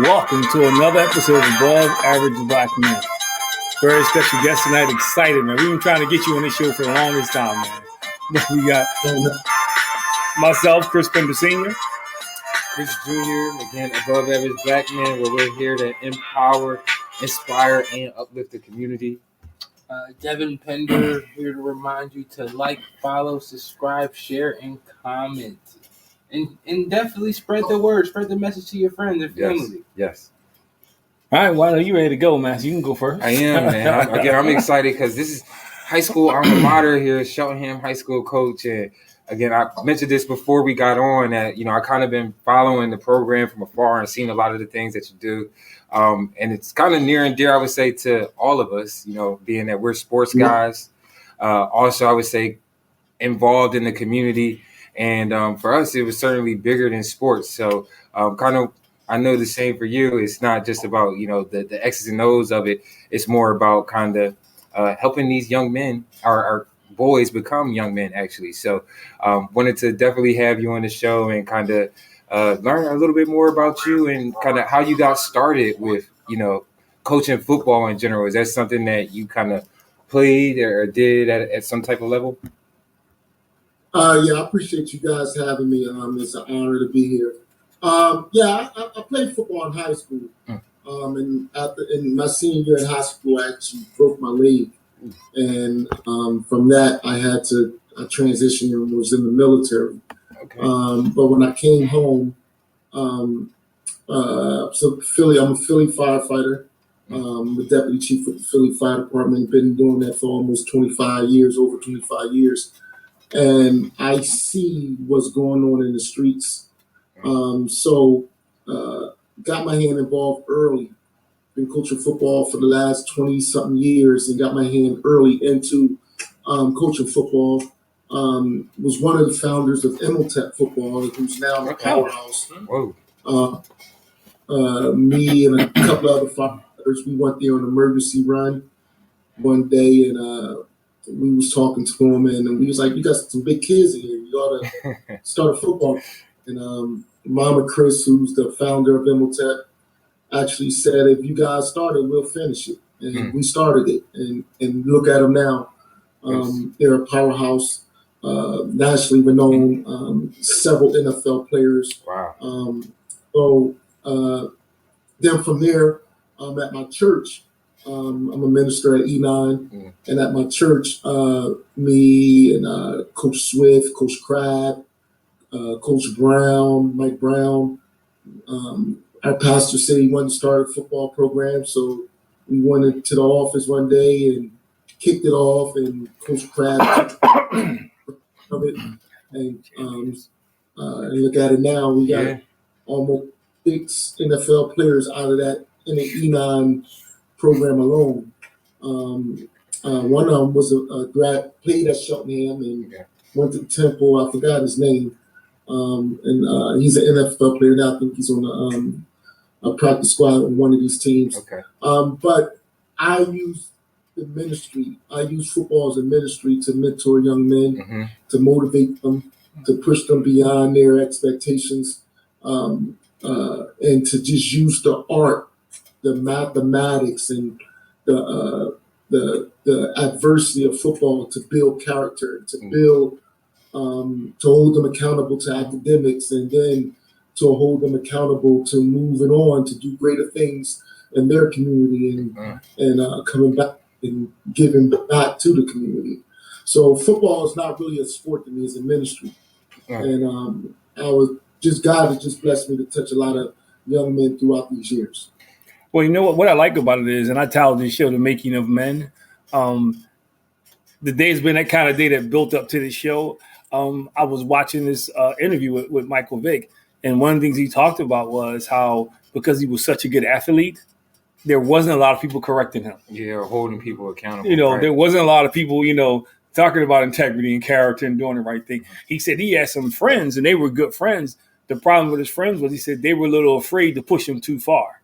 welcome to another episode of Above Average Black Men. Very special guest tonight. Excited, man. We've been trying to get you on this show for the longest time, man. But we got myself, Chris Pender Sr. Chris Jr., again, Above Average Black Men, where we're here to empower, inspire, and uplift the community. Devin Pender, here to remind you to like, follow, subscribe, share, and comment. And definitely spread the word, spread the message to your friends and family. Yes. All right, well, you ready to go, man? So you can go first. I am, man. I'm excited because this is high school alma mater here, Cheltenham High School coach. And again, I mentioned this before we got on that, I kind of been following the program from afar and seeing a lot of the things that you do. And it's kind of near and dear, I would say, to all of us, being that we're sports guys. Also, I would say involved in the community. And for us, it was certainly bigger than sports. So I know the same for you. It's not just about, the X's and O's of it. It's more about kind of helping these young men, our boys, become young men, actually. So wanted to definitely have you on the show and kind of learn a little bit more about you and kind of how you got started with, coaching football in general. Is that something that you kind of played or did at some type of level? Yeah, I appreciate you guys having me. It's an honor to be here. I played football in high school. And in my senior year in high school, I actually broke my leg. And from that, I transitioned and was in the military. Okay. But when I came home, I'm a Philly firefighter. The deputy chief of the Philly Fire Department. Been doing that for almost over 25 years. And I see what's going on in the streets. Got my hand involved early. Been coaching football for the last 20-something years and got my hand early into coaching football. Was one of the founders of Imhotep Football, who's now the powerhouse. Me and a couple other firefighters, we went there on an emergency run one day, and we was talking to him, and we was like, "You got some big kids in here. You ought to start a football." And Mama Chris, who's the founder of Imhotep, actually said, "If you guys start it, we'll finish it." And we started it, and look at them now. They're a powerhouse, nationally renowned, several NFL players. Wow. Then from there, at my church, I'm a minister at E9, and at my church, me and Coach Swift, Coach Crab, Coach Brown, Mike Brown, our pastor said he wanted to start a football program, so we went into the office one day and kicked it off, and Coach Crab of it, and look at it now, we got almost 6 NFL players out of that in the E9 program alone. One of them was a grad, played at Cheltenham and went to Temple. I forgot his name. And he's an NFL player now. I think he's on a practice squad on one of these teams. Okay. But I use the ministry. I use football as a ministry to mentor young men, to motivate them, to push them beyond their expectations, and to just use the art, the mathematics, and the adversity of football to build character, to build, to hold them accountable to academics, and then to hold them accountable to moving on to do greater things in their community and coming back and giving back to the community. So football is not really a sport to me; it's a ministry. And I was God has just blessed me to touch a lot of young men throughout these years. Well, you know what I like about it is, and I titled this show "The Making of Men." The day's been that kind of day that built up to the show. I was watching this interview with Michael Vick, and one of the things he talked about was how, because he was such a good athlete, there wasn't a lot of people correcting him. Yeah, holding people accountable. There wasn't a lot of people, talking about integrity and character and doing the right thing. He said he had some friends, and they were good friends. The problem with his friends was, he said, they were a little afraid to push him too far.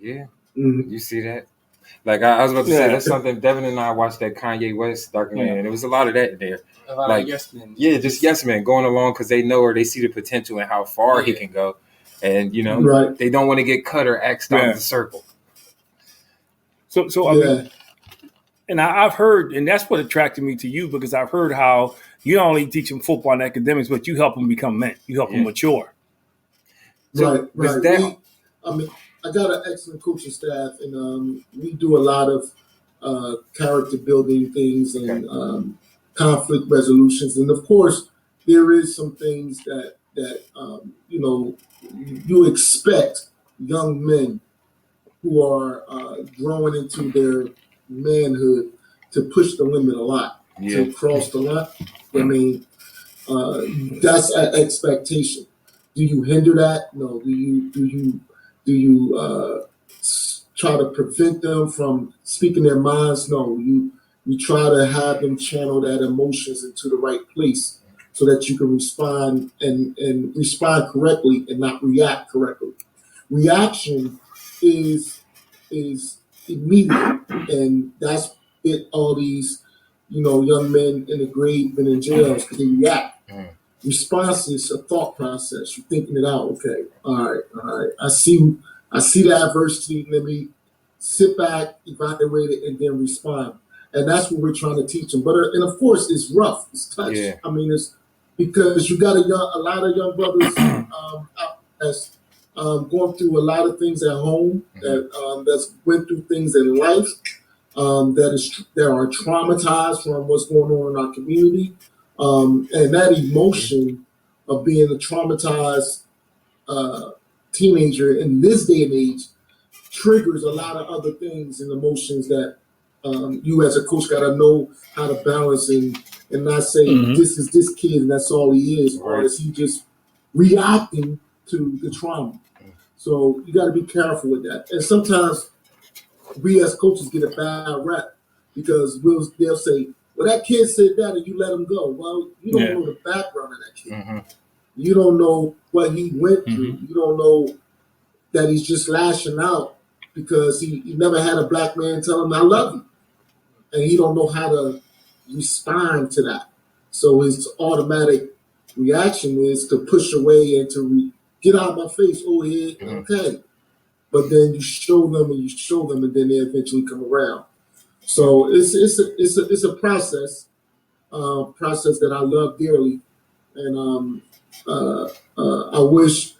Yeah. You see that? Like I was about to say, that's something Devin and I watched that Kanye West documentary, and there was a lot of that there. A lot of yes men. Yeah, just yes men going along because they know or they see the potential and how far he can go. and Right. they don't want to get cut or axed out of the circle. So I mean, and I've heard, and that's what attracted me to you, because I've heard how you not only teach them football and academics, but you help them become men. You help them mature. So right. I got an excellent coaching staff, and we do a lot of character building things and conflict resolutions. And of course, there is some things that you expect young men who are growing into their manhood to push the limit a lot, to cross the line. I mean, that's an expectation. Do you hinder that? No. Do you try to prevent them from speaking their minds? No. You try to have them channel that emotions into the right place so that you can respond and respond correctly and not react correctly. Reaction is immediate, and that's it. All these, young men in the grave and in jails because they react. Response is a thought process. You're thinking it out. Okay, all right. I see the adversity. Let me sit back, evaluate it, and then respond. And that's what we're trying to teach them. But and of course, it's rough. It's tough. Yeah. I mean, it's because you got a lot of young brothers out that's going through a lot of things at home, that's went through things in life, that are traumatized from what's going on in our community, and that emotion of being a traumatized teenager in this day and age triggers a lot of other things and emotions that you as a coach got to know how to balance and not say this is this kid and that's all he is, or is he just reacting to the trauma. So you got to be careful with that. And sometimes we as coaches get a bad rap because they'll say, well, that kid said that and you let him go. Well, you don't know the background of that kid. You don't know what he went through. You don't know that he's just lashing out because he never had a black man tell him, I love you. And he don't know how to respond to that. So his automatic reaction is to push away and to get out of my face. Oh, yeah, okay. But then you show them, and then they eventually come around. So it's a process that I love dearly, and I wish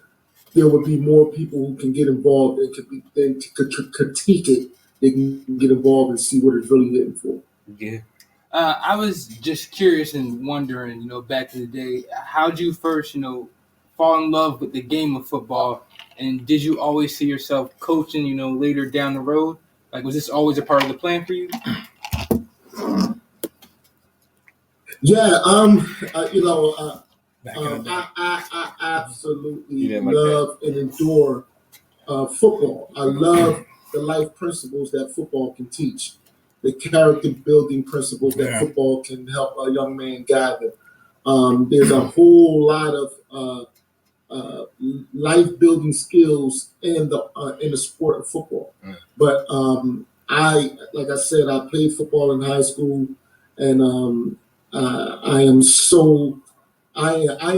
there would be more people who can get involved and could critique it. They can get involved and see what it's really hitting for. Yeah. I was just curious and wondering, back in the day, how'd you first, fall in love with the game of football, and did you always see yourself coaching, later down the road? Like, was this always a part of the plan for you? Yeah, I absolutely love and adore football. I love the life principles that football can teach, the character building principles that football can help a young man gather. There's a whole lot of life building skills in the sport of football. But like I said, I played football in high school, and I am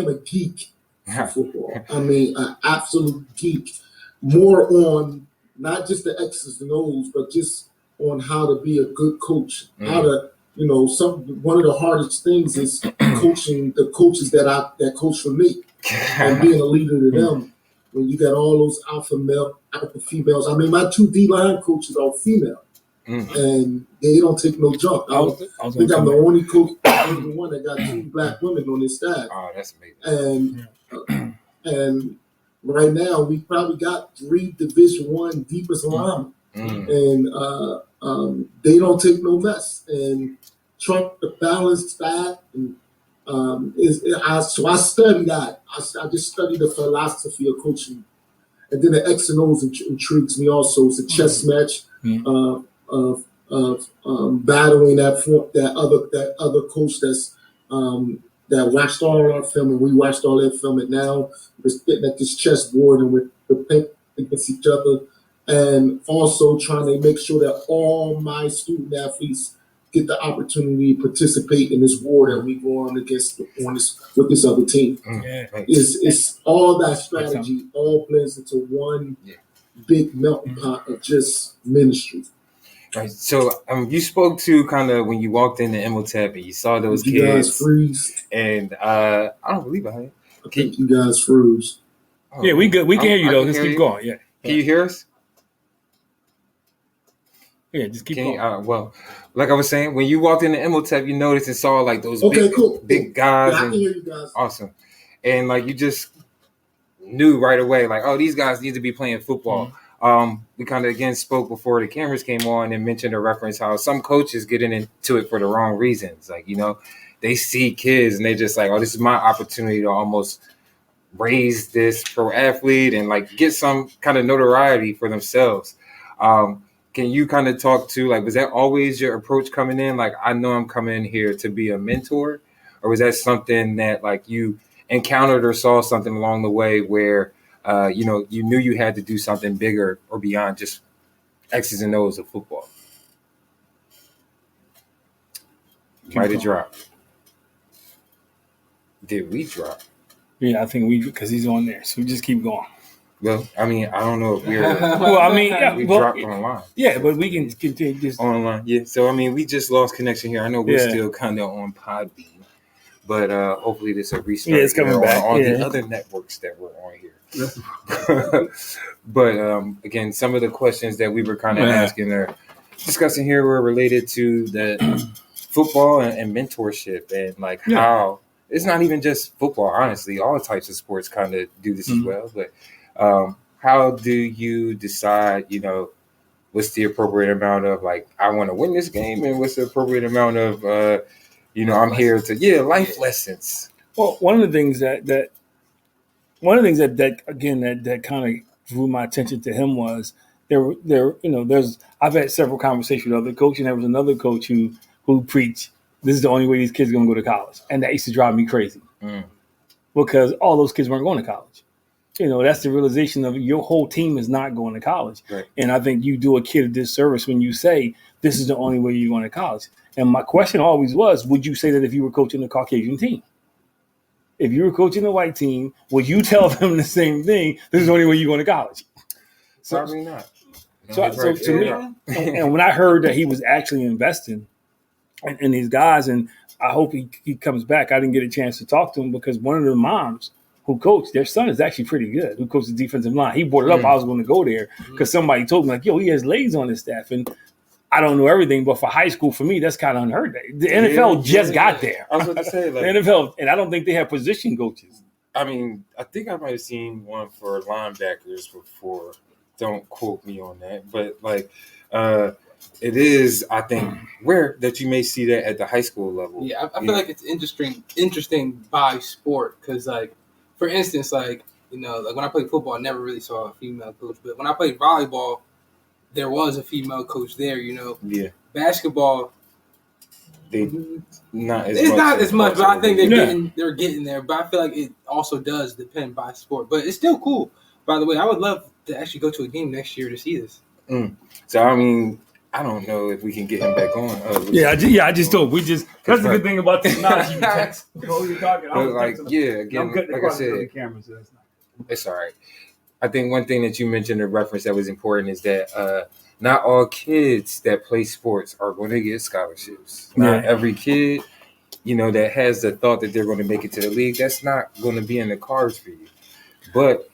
a geek for football. I mean, an absolute geek. More on not just the X's and O's, but just on how to be a good coach. How to, one of the hardest things is coaching the coaches that coach for me and being a leader to them. When you got all those alpha females. I mean, my 2 D-line coaches are female. And they don't take no junk. I think I'm the only coach, the one that got 2 black women on his staff. Oh, that's amazing. And right now we probably got 3 Division I deepest linemen, and they don't take no mess. And Trump the balanced that, and so I study that. I just study the philosophy of coaching, and then the X and O's intrigues me also. It's a chess match. Of battling that other coach that watched all our film, and we watched all their film, and now we're sitting at this chessboard and we're playing against each other, and also trying to make sure that all my student athletes get the opportunity to participate in this war that we go on against with this other team. Yeah. It's all that strategy all blends into one big melting pot of just ministry. Right. So you spoke to kind of when you walked into Imhotep and you saw those Did you kids. guys freeze? And I don't believe I had. I think you guys froze. Oh, Yeah, we good. We can hear you though. Just keep going. Yeah. Can you hear us? Yeah, just keep going. Well, like I was saying, when you walked into Imhotep, you noticed and saw like those big guys. Yeah, I and, can hear you guys. Awesome. And like you just knew right away, like, oh, these guys need to be playing football. We kind of again spoke before the cameras came on and mentioned a reference how some coaches get into it for the wrong reasons. Like, they see kids and they just like, oh, this is my opportunity to almost raise this pro athlete and like get some kind of notoriety for themselves. Can you kind of talk to, like, was that always your approach coming in? Like, I know I'm coming here to be a mentor, or was that something that like you encountered or saw something along the way where, you knew you had to do something bigger or beyond just X's and O's of football? Might have dropped. Did we drop? Yeah, I think because he's on there. So we just keep going. Well, I mean, I don't know if we're. Well, I mean, yeah, we dropped online. Yeah, but we can continue just online. Yeah, so I mean, we just lost connection here. I know we're still kind of on Podbean, but hopefully this will restart. Yeah, it's coming back on the other networks that we're on here. But again, some of the questions that we were kind of asking or discussing here were related to the football and mentorship and like how it's not even just football. Honestly, all types of sports kind of do this as well, but. How do you decide, what's the appropriate amount of like, I want to win this game, and what's the appropriate amount of, I'm here to, life lessons. Well, one of the things that kind of drew my attention to him was I've had several conversations with other coaches, and there was another coach who preached, this is the only way these kids are going to go to college. And that used to drive me crazy because all those kids weren't going to college. That's the realization of your whole team is not going to college. Right. And I think you do a kid a disservice when you say, this is the only way you're going to college. And my question always was, would you say that if you were coaching a Caucasian team? If you were coaching a white team, would you tell them the same thing? This is the only way you're going to college. Probably not. So to me, and when I heard that he was actually investing in these guys, and I hope he comes back. I didn't get a chance to talk to him because one of the moms who coached, their son is actually pretty good, who coaches the defensive line. He brought it up. I was going to go there because somebody told me, like, yo, he has ladies on his staff. And I don't know everything, but for high school, for me, that's kind of unheard of. The NFL just got there. I was about to say, like, the NFL, and I don't think they have position coaches. I mean, I think I might have seen one for linebackers before. Don't quote me on that. But, like, it is, I think, rare that you may see that at the high school level. Yeah, I feel like it's interesting by sport because, like, for instance, like when I played football, I never really saw a female coach. But when I played volleyball, there was a female coach there. Yeah. Basketball, it's not as much, but I think they're getting there. But I feel like it also does depend by sport. But it's still cool. By the way, I would love to actually go to a game next year to see this. So I mean, I don't know if we can get him back on. I just don't. That's the good thing about technology. You text. You're talking. But again, like I said, it's all right. I think one thing that you mentioned, a reference that was important, is that not all kids that play sports are going to get scholarships. Not every kid, that has the thought that they're going to make it to the league, that's not going to be in the cards for you. But,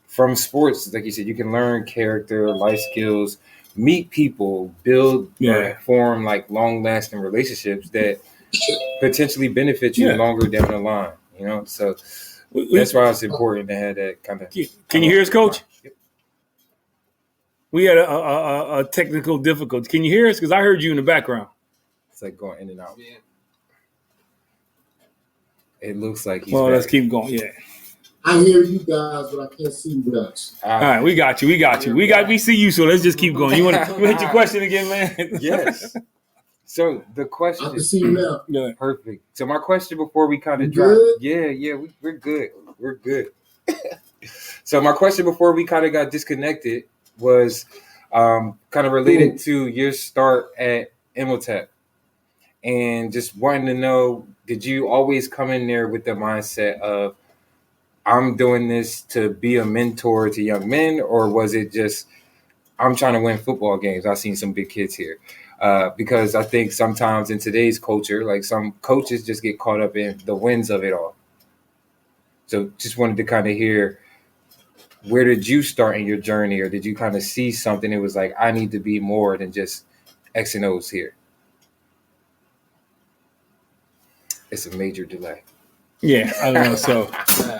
from sports, like you said, you can learn character, life skills, meet people, build, form like long-lasting relationships that potentially benefit you longer down the line. So that's why it's important to have that kind of. Can you hear us, Coach? Yep. We had a technical difficulty. Can you hear us? Because I heard you in the background. It's like going in and out. Yeah. It looks like he's. Well, let's keep going. Yeah. I hear you guys, but I can't see you guys. All right, we got you. We see you. So let's just keep going. You want to hit your question again, man? Yes. So the question. I can see you now. Yeah. Perfect. So my question before we kind of drop. Yeah, we're good. We're good. So my question before we kind of got disconnected was kind of related to your start at Imhotep, and just wanting to know, did you always come in there with the mindset of, I'm doing this to be a mentor to young men, or was it just, I'm trying to win football games? I've seen some big kids here. Because I think sometimes in today's culture, like some coaches just get caught up in the wins of it all. So just wanted to kind of hear, where did you start in your journey, or did you kind of see something that was like, I need to be more than just X and O's here? It's a major delay. Yeah, I don't know. So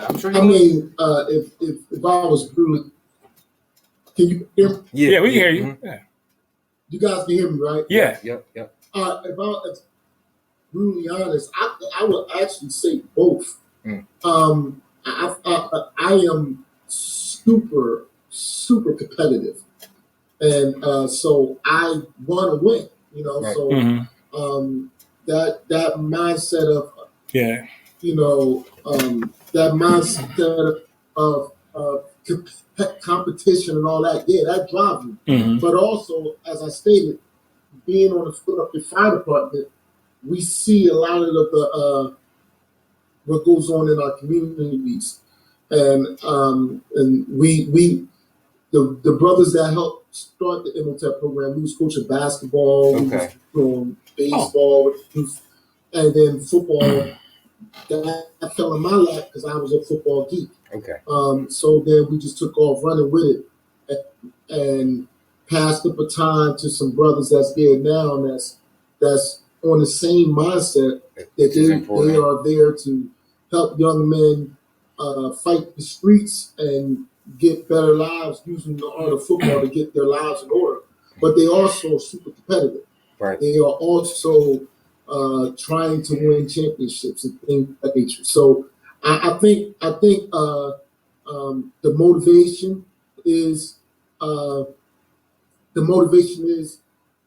I'm sure. I mean, if I was brutally, can you hear me? yeah, we can hear you. Mm-hmm. Yeah. You guys can hear me, right? Yeah. Yep. If I was brutally honest, I would actually say both. Mm. I am super competitive, and so I want to win. You know, Right. so Mm-hmm. That mindset of Yeah. That mindset of competition and all that, yeah, that drives you. Mm-hmm. But also, as I stated, being on the Philadelphia Fire Department, we see a lot of the what goes on in our communities, and we the brothers that helped start the Imhotep program, we was coaching basketball, we was doing baseball with youth, and then football. That fell in my lap because I was a football geek. Okay. So then we just took off running with it and passed the baton to some brothers that's there now, and that's on the same mindset that they are there to help young men fight the streets and get better lives using the art of football to get their lives in order. But they also super competitive. Right. They are also trying to win championships and things of that nature. So I think the motivation is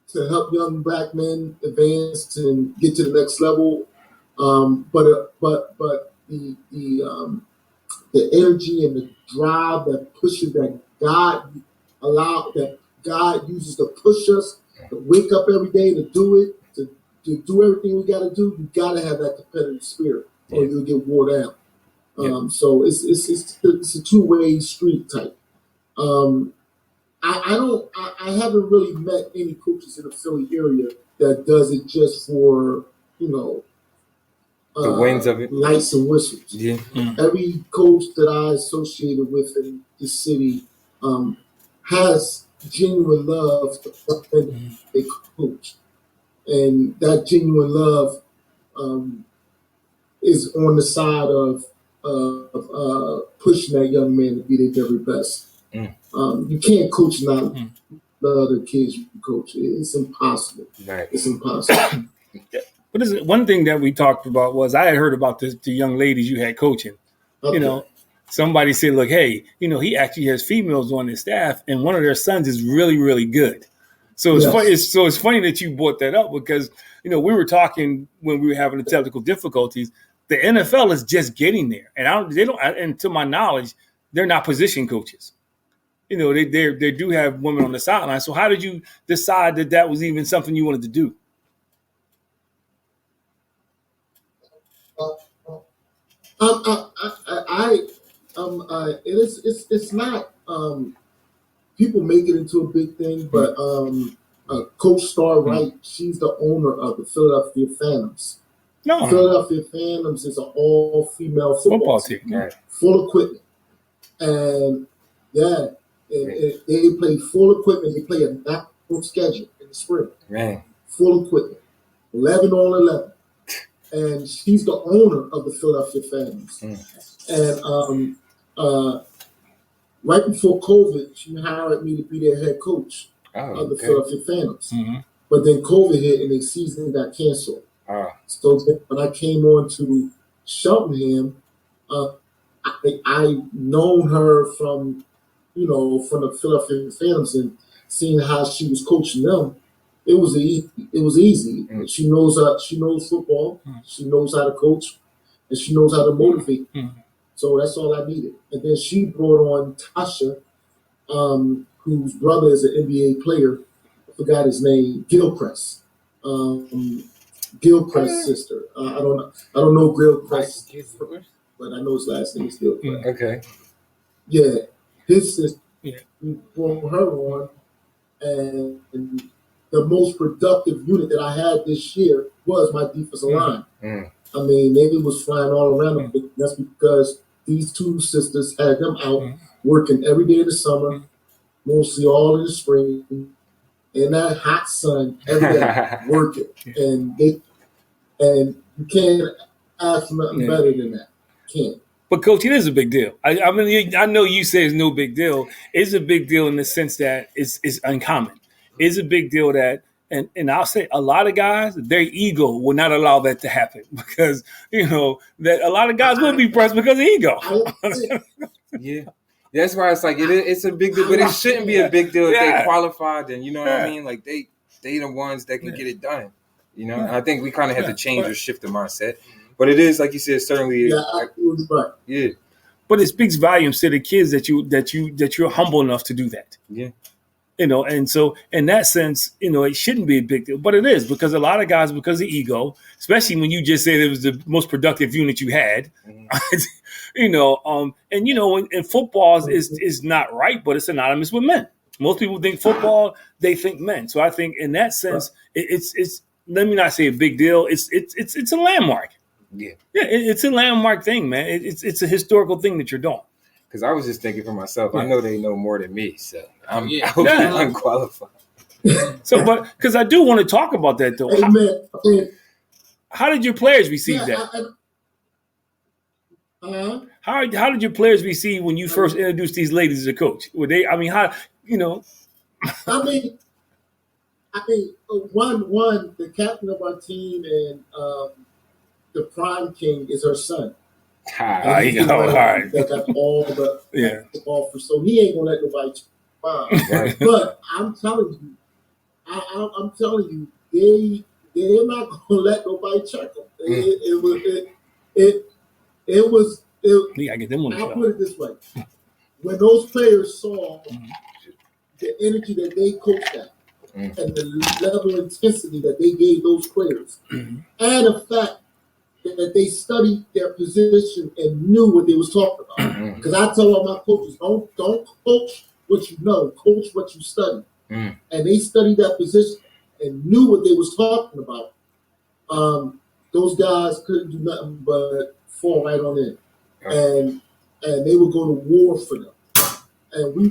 to help young black men advance and get to the next level. But the energy and the drive that pushes that God uses to push us to wake up every day to do it, to do everything we got to do. You got to have that competitive spirit, or you'll get wore down. So it's a two-way street type. I haven't really met any coaches in the Philly area that does it just for the wins of it, lights and whistles. Yeah. Every coach that I associated with in the city has genuine love for they coach, and that genuine love is on the side of pushing that young man to be their very best. You can't coach not the other kids you coach. It's impossible. Right. It's impossible. But one thing that we talked about was, I had heard about the young ladies you had coaching. Okay. Somebody said, look, hey, he actually has females on his staff, and one of their sons is really, really good. So it's funny. It's funny that you brought that up, because we were talking when we were having the technical difficulties. The NFL is just getting there, and and to my knowledge, they're not position coaches. They do have women on the sideline. So how did you decide that was even something you wanted to do? It's not. People make it into a big thing, but Coach Star Wright, she's the owner of the Philadelphia Phantoms. No. Philadelphia Phantoms is an all-female football team, right. Full equipment, and they play full equipment. They play a national schedule in the spring. Man. Full equipment, 11 on 11. And she's the owner of the Philadelphia Phantoms. And right before COVID, she hired me to be their head coach of the Philadelphia Phantoms. But then COVID hit and the season got canceled. So when I came on to Cheltenham, I known her from the Philadelphia Phantoms, and seeing how she was coaching them. It was easy. She knows football. She knows how to coach, and she knows how to motivate. So that's all I needed. And then she brought on Tasha, whose brother is an NBA player. I forgot his name, Gilchrist. Gilchrist's sister. I don't know Gilchrist, but I know his last name is Gilchrist. Okay. Yeah, his sister. Yeah. We brought her on, and the most productive unit that I had this year was my defensive line. I mean, maybe it was flying all around them, but that's because these two sisters had them out working every day in the summer, mostly all in the spring, in that hot sun every day working, and you can't ask for nothing better than that. Can't. But Coach, it is a big deal. I mean, I know you say it's no big deal. It's a big deal in the sense that it's uncommon. It's a big deal that, and I'll say a lot of guys, their ego will not allow that to happen because, that a lot of guys will be pressed because of ego. Yeah. That's why it's like it's a big deal, but it shouldn't be a big deal if they qualified. Then you know what I mean. Like they the ones that can get it done. I think we kind of have to change or shift the mindset. But it is like you said, certainly. Yeah. But it speaks volumes to the kids that you're humble enough to do that. Yeah. And so in that sense, it shouldn't be a big deal, but it is because a lot of guys, because of ego, especially when you just said it was the most productive unit you had, and football is not right, but it's synonymous with men. Most people think football, they think men. So I think in that sense, it's let me not say a big deal. It's a landmark. Yeah. It's a landmark thing, man. It's a historical thing that you're doing. Because I was just thinking for myself, I know they know more than me, so I'm unqualified. So, but because I do want to talk about that though. How did your players receive that? How did your players receive when you first introduced these ladies as a coach? Were they? I mean, how? I mean, one, the captain of our team and the prime king is her son. All right. That got all the offers, so he ain't gonna let nobody Right. But I'm telling you, they're not gonna let nobody check them. It was. We gotta get them on the show. I'll put it this way: when those players saw the energy that they coached at and the level of intensity that they gave those players, and the fact that they studied their position and knew what they was talking about. Because I tell all my coaches, don't coach what you know, coach what you study. And they studied that position and knew what they was talking about. Those guys couldn't do nothing but fall right on in. And they would go to war for them. And we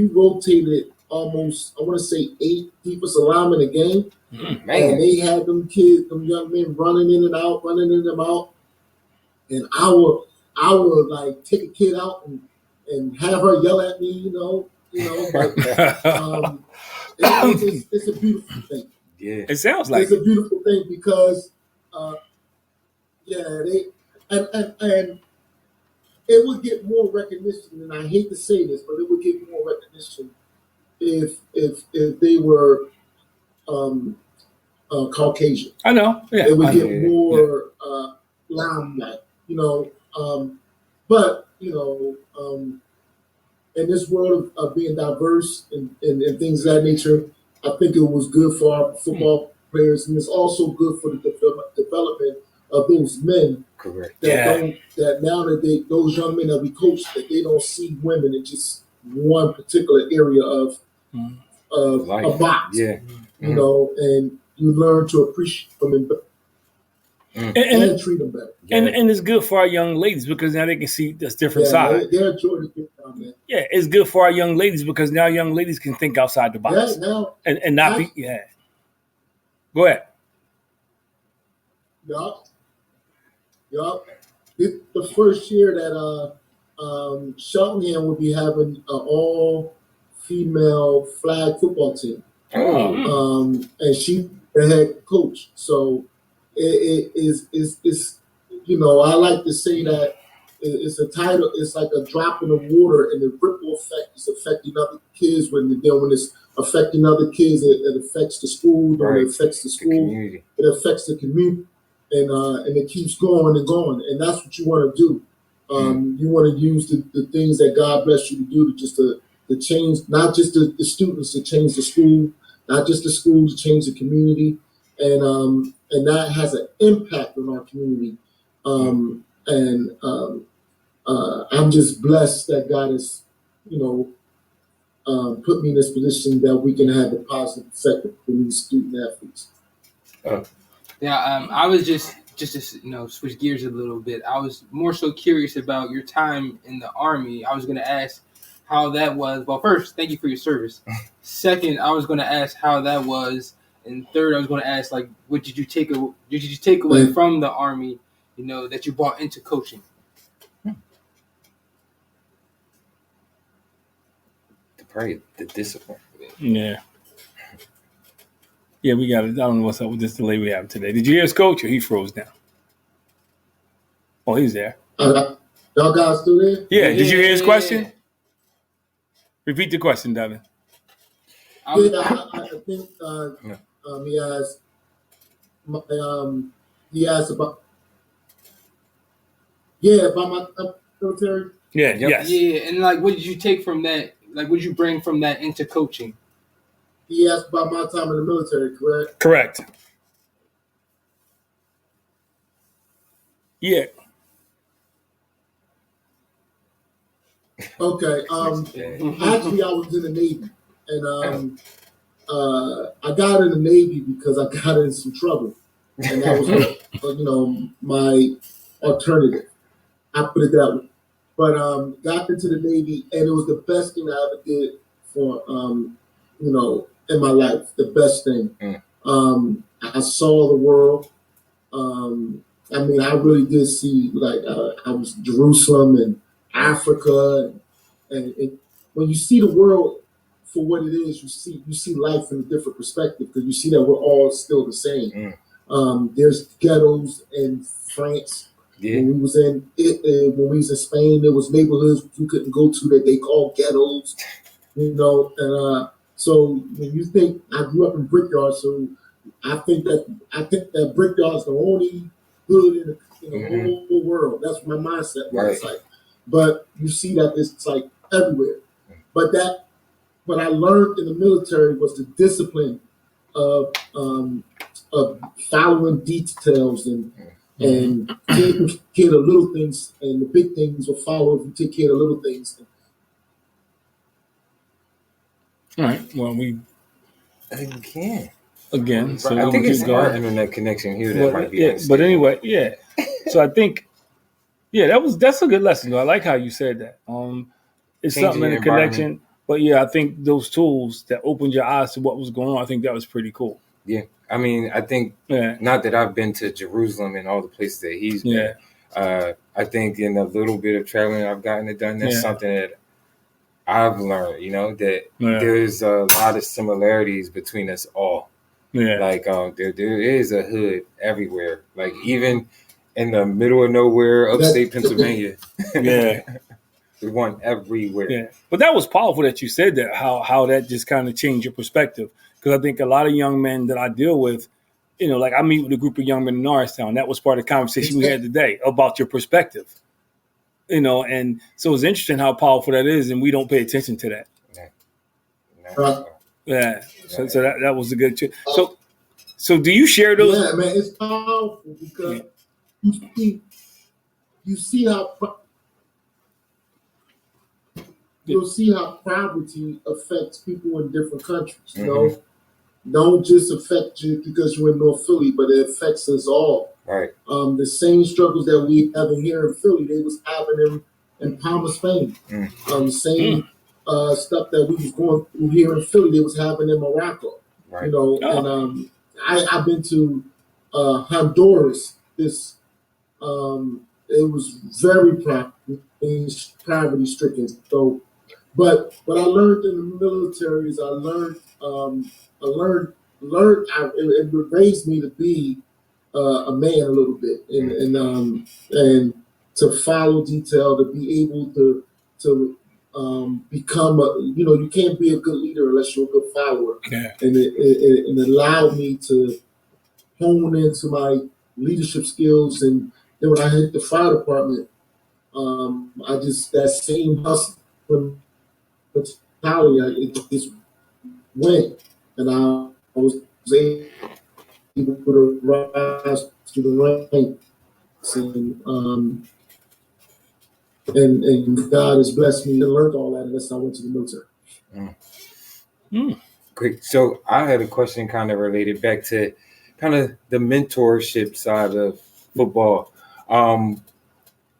rotated almost, I want to say 8 defensive linemen a game. Man. And they had them young men running in and out. And I would like take a kid out and have her yell at me, but it's a beautiful thing. Yeah. It sounds like it's a beautiful thing because they and it would get more recognition, and I hate to say this, but it would get more recognition if they were Caucasian. I know. Yeah. It would get more limelight, but in this world of being diverse and things of that nature, I think it was good for our football players, and it's also good for the development of those men. Correct. That now that those young men that we coach, that they don't see women in just one particular area of a box. Yeah. And you learn to appreciate them and treat them better. And it's good for our young ladies because now they can see this different side. They're enjoying to get down there. Yeah, it's good for our young ladies because now young ladies can think outside the box. And not be. Yeah. Go ahead. Yup. The first year that Cheltenham would be having an all-female flag football team. And she the head coach. So it is I like to say that it's a title. It's like a drop in the water, and the ripple effect is affecting other kids. When it's affecting other kids, it affects the school. Right. It affects the school. It affects the community, and it keeps going and going. And that's what you want to do. You want to use the things that God bless you to do to change, not just the students, to change the school, not just the schools, change the community, and that has an impact on our community. I'm just blessed that God has, put me in this position that we can have a positive effect on these student athletes. I was just to switch gears a little bit. I was more so curious about your time in the Army. I was going to ask how that was. Well, first, thank you for your service. Second, I was going to ask how that was, and third, I was going to ask what did you take away from the Army, that you brought into coaching? Probably the discipline. Yeah. Yeah, we got it. I don't know what's up with this delay we have today. Did you hear his coach, or he froze down? Oh, he's there. Y'all guys still there? Yeah. Did you hear his question? Repeat the question, Devin. I think he asked about my military. Yeah. Yes. Yeah, and what did you take from that? What did you bring from that into coaching? He asked about my time in the military, correct? Correct. Yeah. Okay. Actually, I was in the Navy, and I got in the Navy because I got in some trouble, and that was, my alternative. I put it that way. But got into the Navy, and it was the best thing I ever did for, in my life. The best thing. I saw the world. I really did see, I was Jerusalem and Africa, and when you see the world for what it is, you see life in a different perspective, because you see that we're all still the same. There's ghettos in France. Yeah. When we was in Spain, there was neighborhoods you couldn't go to that they called ghettos. And so when you think, I grew up in Brickyard, so I think that Brickyard is the only hood in the whole world. That's my mindset. Right. It's like, but you see that it's like everywhere. But what I learned in the military was the discipline of following details and taking care of the little things, and the big things will follow if you take care of the little things. All right. Well, again. So I think it's our internet connection here that might be. Yeah, but anyway, yeah. So I think, that's a good lesson, though. I like how you said that. It's something in the connection, but I think those tools that opened your eyes to what was going on, I think that was pretty cool. Yeah. I think not that I've been to Jerusalem and all the places that he's been. I think in a little bit of traveling I've gotten it done, that's something that I've learned, that there's a lot of similarities between us all. Yeah. There is a hood everywhere. Even in the middle of nowhere, upstate Pennsylvania. Yeah. There's one everywhere. Yeah. But that was powerful that you said that, how that just kind of changed your perspective. Because I think a lot of young men that I deal with, I meet with a group of young men in Norristown. That was part of the conversation we had today about your perspective. And so it's interesting how powerful that is, and we don't pay attention to that. Yeah. So that was a good. So do you share those? Yeah, man, it's powerful because you see how. You'll see how poverty affects people in different countries. Don't just affect you because you're in North Philly, but it affects us all. Right. The same struggles that we have here in Philly, they was having them in Palma, Spain. The same stuff that we was going through here in Philly, they was having in Morocco. Right. And I've been to Honduras. It was very poverty stricken. So, but what I learned in the military is it raised me to be a man a little bit, and to follow detail, to be able to become you can't be a good leader unless you're a good follower. Yeah. And it allowed me to hone into my leadership skills, and then when I hit the fire department, that same hustle mentality, it just went. and I was able to rise to the ranks, and God has blessed me to learn all that unless I went to the military. Great. So I had a question kind of related back to kind of the mentorship side of football. Are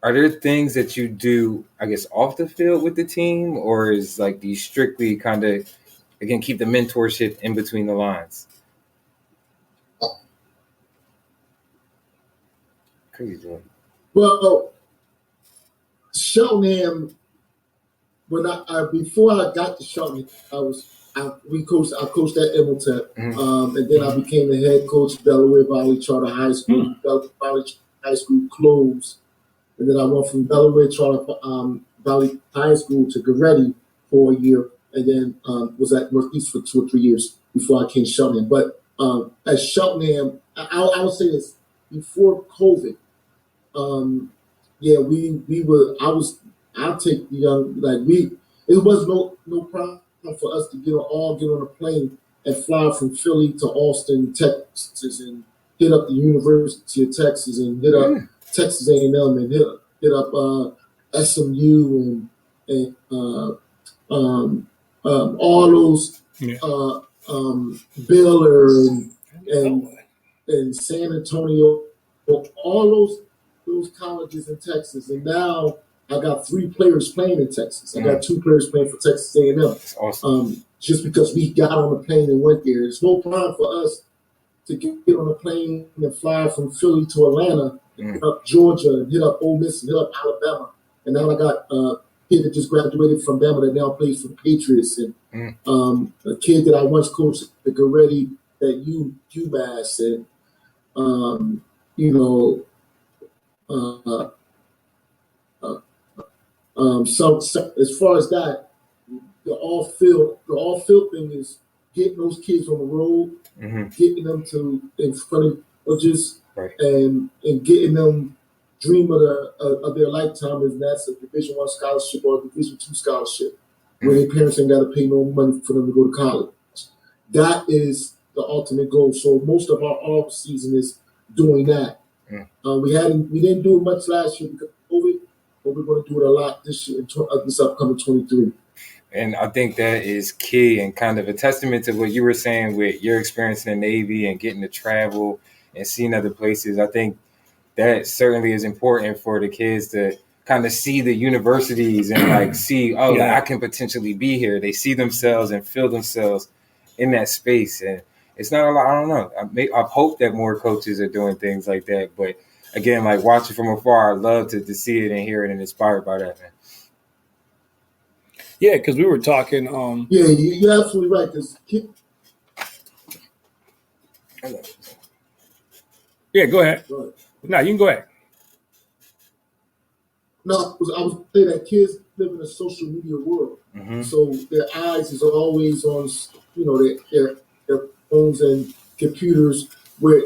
there things that you do, I guess, off the field with the team, or is like do you strictly kind of, again, keep the mentorship in between the lines? Crazy. Well, Cheltenham, when I before I got to Cheltenham, I coached at Hamilton, and then I became the head coach of Delaware Valley Charter High School. Delaware Valley High School closed, and then I went from Delaware Charter Valley High School to Goretti for a year, and then was at Northeast for 2 or 3 years before I came to Cheltenham. But at Cheltenham, I would say this before COVID. I'll take the young, it was no problem for us to get on a plane and fly from Philly to Austin, Texas, and hit up the University of Texas and hit up Texas A&M and hit up SMU and all those Baylor and San Antonio, all those colleges in Texas, and now I got 3 players playing in Texas. I got 2 players playing for Texas A&M. That's awesome. Just because we got on a plane and went there, it's no problem for us to get on a plane and fly from Philly to Atlanta, hit up Georgia, and hit up Ole Miss, and hit up Alabama. And now I got a kid that just graduated from Bama that now plays for the Patriots, and a kid that I once coached at Goretti at UMass, and so as far as that, the all field thing is getting those kids on the road, getting them in front of coaches, and getting them dream of their lifetime, and that's a Division I scholarship or a Division II scholarship, where their parents ain't got to pay no money for them to go to college. That is the ultimate goal. So most of our off season is doing that. We didn't do it much last year because of COVID, but we're going to do it a lot this year, this upcoming 23. And I think that is key and kind of a testament to what you were saying with your experience in the Navy and getting to travel and seeing other places. I think that certainly is important for the kids to kind of see the universities and see, I can potentially be here. They see themselves and feel themselves in that space. And it's not a lot. I don't know. I hope that more coaches are doing things like that. But again, watching from afar, I love to see it and hear it and inspired by that, man. Yeah, because we were talking. Yeah, you're absolutely right. Yeah, go ahead. No, you can go ahead. No, I was saying that kids live in a social media world, so their eyes is always on, their phones and computers, where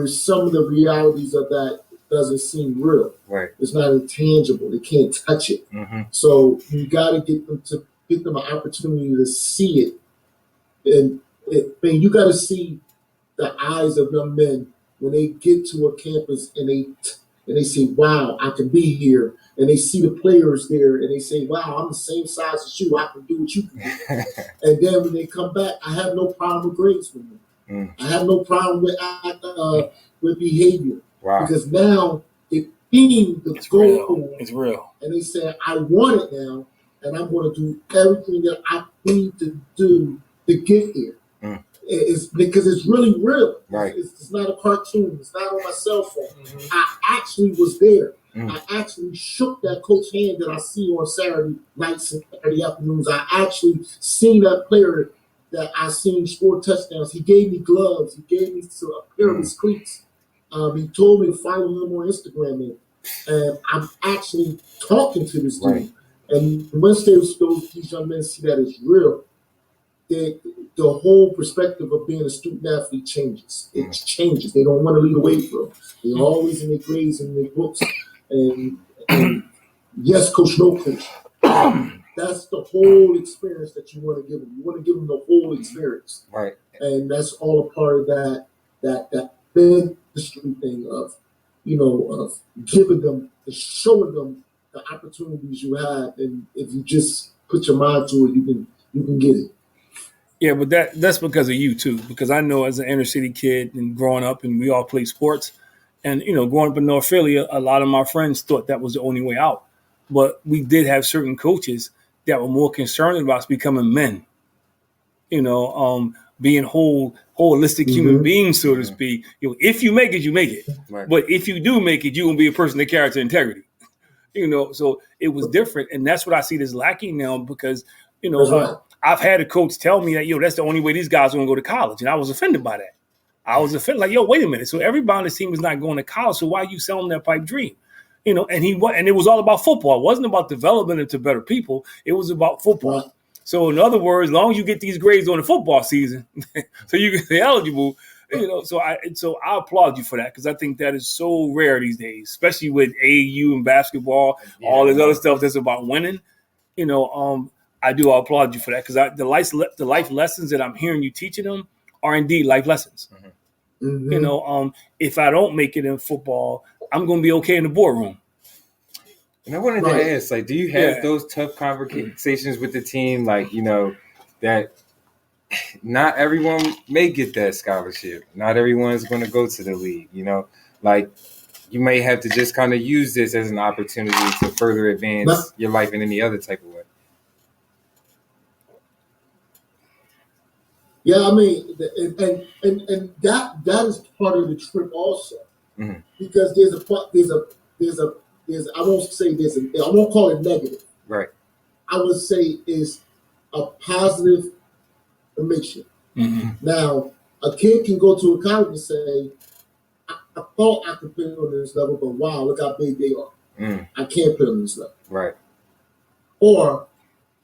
some of the realities of that doesn't seem real. Right. It's not intangible. They can't touch it. So you got to get them an opportunity to see it, and you got to see the eyes of young men when they get to a campus and they say, "Wow, I can be here," and they see the players there and they say, "Wow, I'm the same size as you. I can do what you can do." And then when they come back, I have no problem with grades for them. I have no problem with behavior. Wow. Because now it's being the goal. It's real. And they say, "I want it now, and I'm going to do everything that I need to do to get there." It's because it's really real. Right. It's not a cartoon. It's not on my cell phone. I actually was there. I actually shook that coach's hand that I see on Saturday nights and Saturday afternoons. I actually seen that player that I seen score touchdowns. He gave me gloves. He gave me a pair of his cleats. He told me to follow him on Instagram, and I'm actually talking to this dude. Right. And once these young men see that it's real, the whole perspective of being a student athlete changes. It changes. They don't want to lead away from it. They're always in their grades and their books. And yes, coach, no coach. that's the whole experience that you want to give them. You want to give them the whole experience, Right. and that's all a part of that ministry thing of, of giving them, showing them the opportunities you have, and if you just put your mind to it, you can get it. Yeah, but that's because of you too. Because I know as an inner city kid and growing up, and we all played sports, and growing up in North Philly, a lot of my friends thought that was the only way out. But we did have certain coaches that were more concerned about us becoming men. Being holistic human beings, so to speak. If you make it, you make it. Right. But if you do make it, you're gonna be a person of character and integrity. So it was different, and that's what I see that's lacking now because I've had a coach tell me that that's the only way these guys are gonna go to college, and I was offended by that. I was offended, like, wait a minute. So everybody on this team is not going to college, so why are you selling that pipe dream? And it was all about football. It wasn't about developing into better people. It was about football. Right. So in other words, as long as you get these grades on the football season, so you can be eligible, So I applaud you for that because I think that is so rare these days, especially with AAU and basketball, all this other stuff that's about winning. I do applaud you for that because the life lessons that I'm hearing you teaching them are indeed life lessons. If I don't make it in football, I'm going to be okay in the boardroom. And I wanted to ask, do you have those tough conversations with the team, that not everyone may get that scholarship. Not everyone's going to go to the league, you may have to just kind of use this as an opportunity to further advance your life in any other type of way. Yeah, I mean, and that is part of the trip also, because I won't say I won't call it negative. Right. I would say is a positive admission. Now, a kid can go to a college and say, I thought I could play on this level, but wow, look how big they are. I can't play on this level. Right. Or,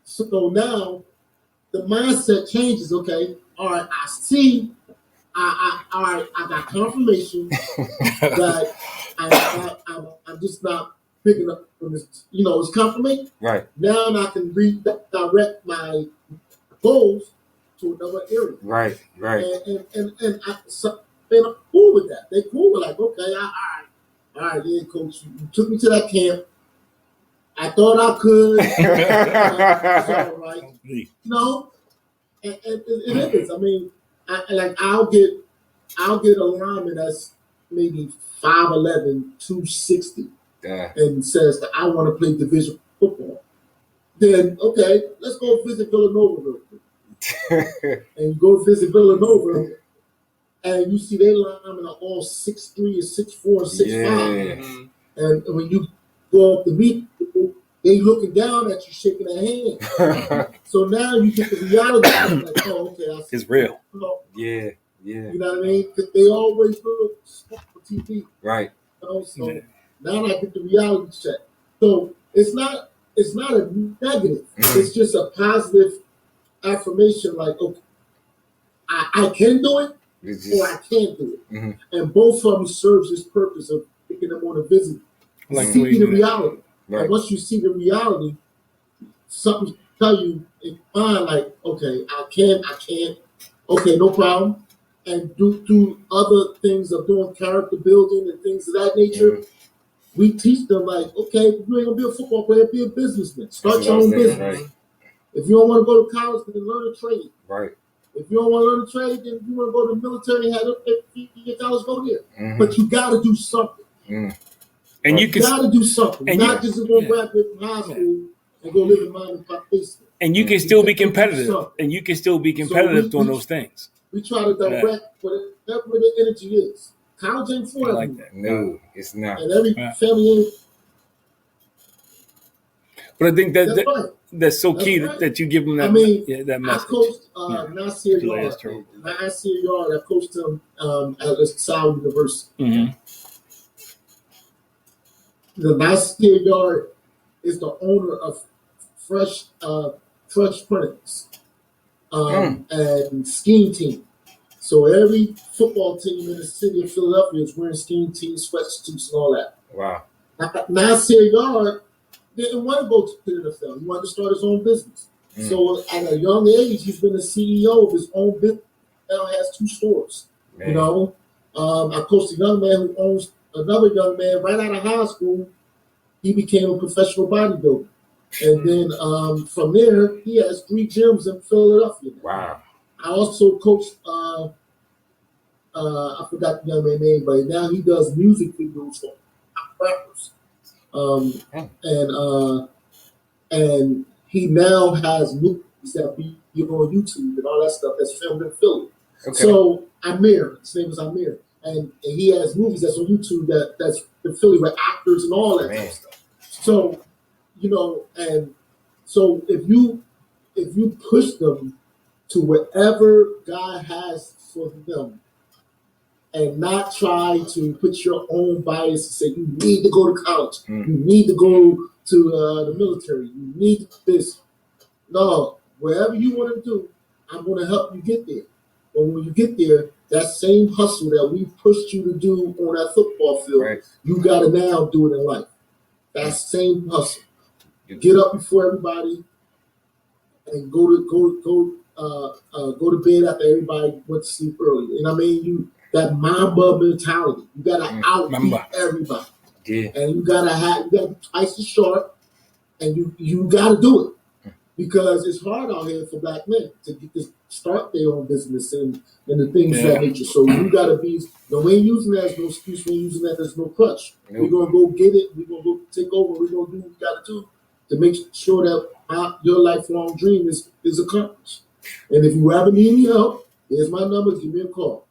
so now the mindset changes. Okay, all right, I see. I got confirmation that I'm just not picking up from this. It's confirmation. Right. Now I can redirect my goals to another area. Right. And I'm cool with that. They cool with okay, all right, yeah, coach, you took me to that camp. I thought I could. It's all right. And it is. I mean, I'll get a lineman that's maybe 5'11", 260, and says that I want to play division football. Then okay, let's go visit Villanova real quick. And go visit Villanova, and you see their linemen are all 6'3", and 6'4", and 6'5", and when you go up to meet people, they looking down at you, shaking their hand. So now you get the reality of okay, it's real. Yeah. You know what I mean? Because they always look for TV. Right. So now I get the reality check. So it's not a negative. It's just a positive affirmation. Like, okay, I can do it, or I can't do it. And both of them serves this purpose of taking them on a visit, seeing the reality. Right. And once you see the reality, something tell you in mind like, okay, I can't. Okay, no problem. And do other things of doing character building and things of that nature. We teach them like, okay, if you ain't gonna be a football player, be a businessman. Start your own business. Right. If you don't want to go to college, then learn a trade. Right. If you don't want to learn a trade, then you want to go to the military and have your college, go there. But you got to do something. And you got to do something. And not just go graduate from high school and go live in mom and pop basement. And you can still be competitive. And you can still be competitive doing those things. We try to direct whatever the energy is. College ain't for I like that. No, it's not. And every family ain't. But I think that's so key that you give them that. I mean, that message. I coached Nasir Yard. Nasir Yard. I coached him at LaSalle University. The Nasir Yard is the owner of Fresh Prince and skiing team. So every football team in the city of Philadelphia is wearing skiing team sweatsuits and all that. Wow. Nasir Yard didn't want to go to the NFL. He wanted to start his own business. So at a young age, he's been the CEO of his own business. Now has 2 stores. Man. You know, I coached a young man who owns another young man right out of high school. He became a professional bodybuilder. And then from there, he has 3 gyms in Philadelphia. Wow. I also coached, I forgot the young man's name, but now he does music videos for rappers. And he now has movies that be on YouTube and all that stuff that's filmed in Philly. Okay. So Amir, his name is Amir. And he has movies that's on YouTube that's in Philly with actors and all that kind of stuff. So, you know, and so if you push them to whatever God has for them and not try to put your own bias and say you need to go to college, you need to go to the military, you need this. No, wherever you want to do, I'm going to help you get there. But when you get there, that same hustle that we pushed you to do on that football field, you got to now do it in life. That same hustle. Get up before everybody and go to bed after everybody went to sleep early. And I mean, that Mamba mentality. You got to outbeat everybody. Yeah. And you got to be twice as sharp, and you got to do it because it's hard out here for black men to start their own business and the things of that nature. So you got to be. We ain't using that as no excuse. We ain't using that as no crutch. We're gonna go get it. We're gonna go take over. We're gonna do what we got to do to make sure that your lifelong dream is accomplished. And if you ever need any help, here's my number. Give me a call.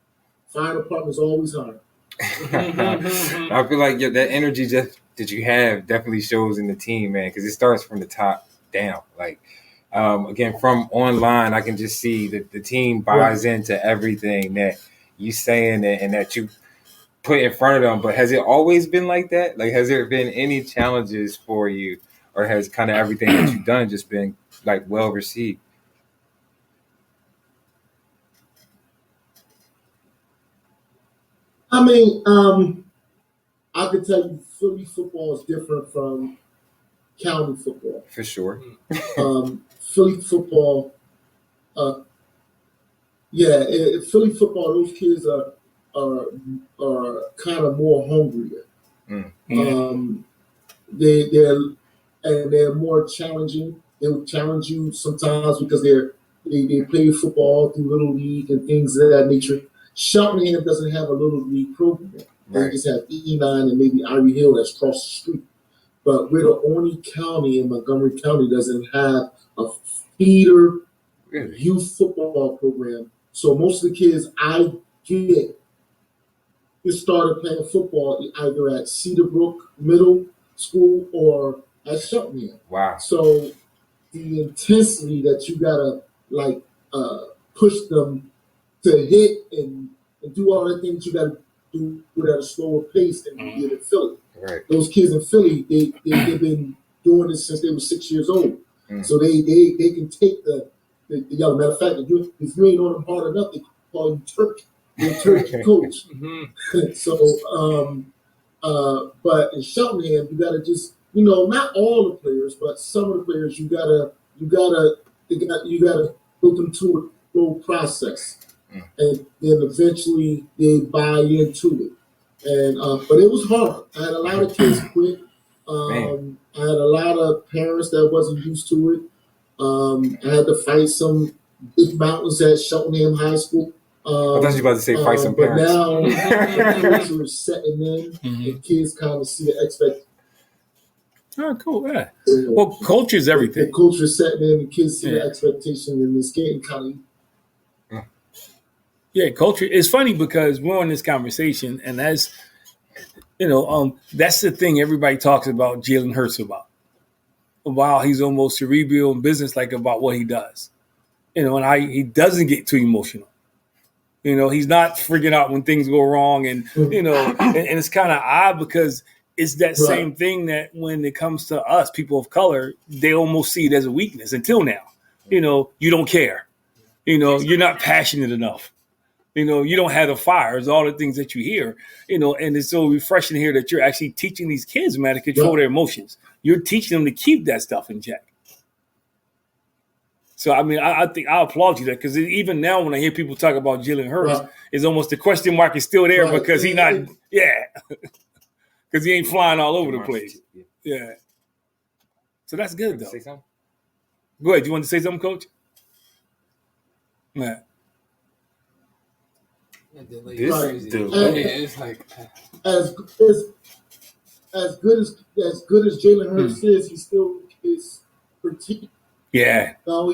Fire department's always hiring. I feel like that energy that you have definitely shows in the team, man, because it starts from the top down. Like, again, from online, I can just see that the team buys into everything that you saying and that you put in front of them. But has it always been like that? Like, has there been any challenges for you, or has kind of everything that you've done just been like well received? I mean, I can tell you Philly football is different from county football. For sure. Philly football, Philly football, those kids are kind of more hungrier. They're more challenging. They will challenge you sometimes because they play football through Little League and things of that nature. Cheltenham doesn't have a Little League program. They just have E9 and maybe Ivy Hill that's across the street. But we're the only county in Montgomery County doesn't have a feeder youth football program. So most of the kids I get started playing football either at Cedarbrook Middle School or at Cheltenham. Wow. So the intensity that you gotta push them to hit and do all the things you gotta do at a slower pace than you did in Philly. Right. Those kids in Philly, they've been doing this since they were 6 years old. So they can take the young. Matter of fact, if you ain't on them hard enough, they call you Turkey. You're a Turkey coach. So, but in Cheltenham, you gotta just, not all the players, but some of the players, you gotta put them to a slow process. And then eventually they buy into it. And but it was hard. I had a lot of kids quit. I had a lot of parents that wasn't used to it. I had to fight some big mountains at Cheltenham High School. I thought you were about to say fight some but parents. now the kids are setting in, and kids kind of see the expectation. Oh, cool. Yeah. Well, culture is everything. The culture is setting in, the kids see the expectation, and it's getting kind of. Yeah, culture. It's funny because we're on this conversation, and that's, that's the thing everybody talks about Jalen Hurts about. While he's almost cerebral and business-like about what he does. And how he doesn't get too emotional. He's not freaking out when things go wrong. And, and it's kind of odd because it's that same thing that when it comes to us, people of color, they almost see it as a weakness until now. You don't care. You're not passionate enough. You know, you don't have the fires, all the things that you hear, you know, and it's so refreshing to hear that you're actually teaching these kids, man, to control their emotions. You're teaching them to keep that stuff in check. So, I mean, I think I applaud you that, because even now when I hear people talk about Jalen Hurts, it's almost the question mark is still there because he's not, because he ain't flying all over the place. Yeah. So that's good, though. Say something? Go ahead. You want to say something, Coach? Yeah. This dude. It's like as good as Jalen Hurts is, he still is critiqued. Yeah. No,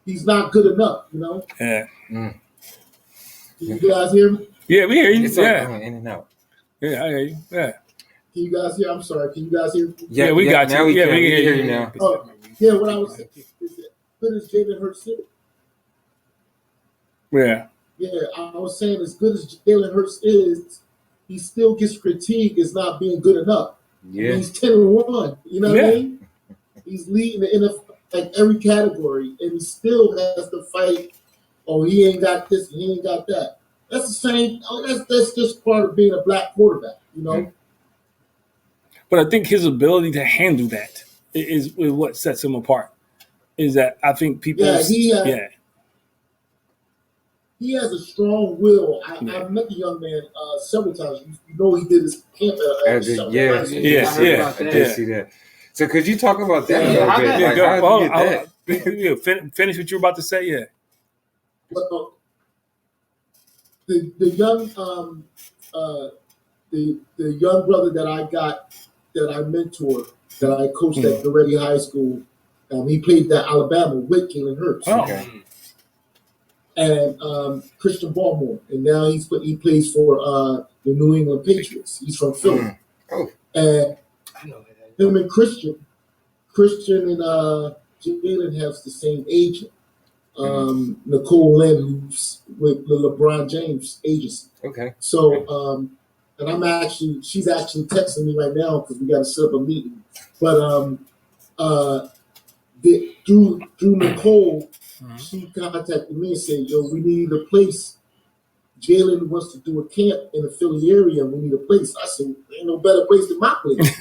he's not good enough, you know? Yeah. Can you guys hear me? Yeah, we hear you. It's like going in and out. Yeah, I hear you. Yeah. Can you guys hear? I'm sorry. Can you guys hear me? Yeah, we got you. Now we can hear you now. Oh, yeah, what I was saying is that good as Jalen Hurts is. Yeah. Yeah, I was saying as good as Jalen Hurts is, he still gets critiqued as not being good enough. Yeah. He's 10-1. You know what I mean? He's leading the NFL in every category, and he still has to fight. Oh, he ain't got this, he ain't got that. That's the same. That's just part of being a black quarterback, you know. But I think his ability to handle that is what sets him apart. Is that I think people. He has a strong will. I met the young man several times. You know, he did his camp. I did see that. So could you talk about that a little bit? How did you get that? Finish what you were about to say. Yeah. Well, the young brother that I mentored, that I coached at Goretti High School, he played at Alabama with Jalen Hurts. Oh. Okay. And Christian Baltimore, and now he plays for the New England Patriots. He's from Philly. And him and Christian and Jalen have the same agent, Nicole Lynn, who's with the LeBron James agency. Okay. So, and she's actually texting me right now because we got to set up a meeting. But through Nicole, she contacted me and said, "Yo, we need a place. Jalen wants to do a camp in the Philly area, and we need a place." I said, "Ain't no better place than my place."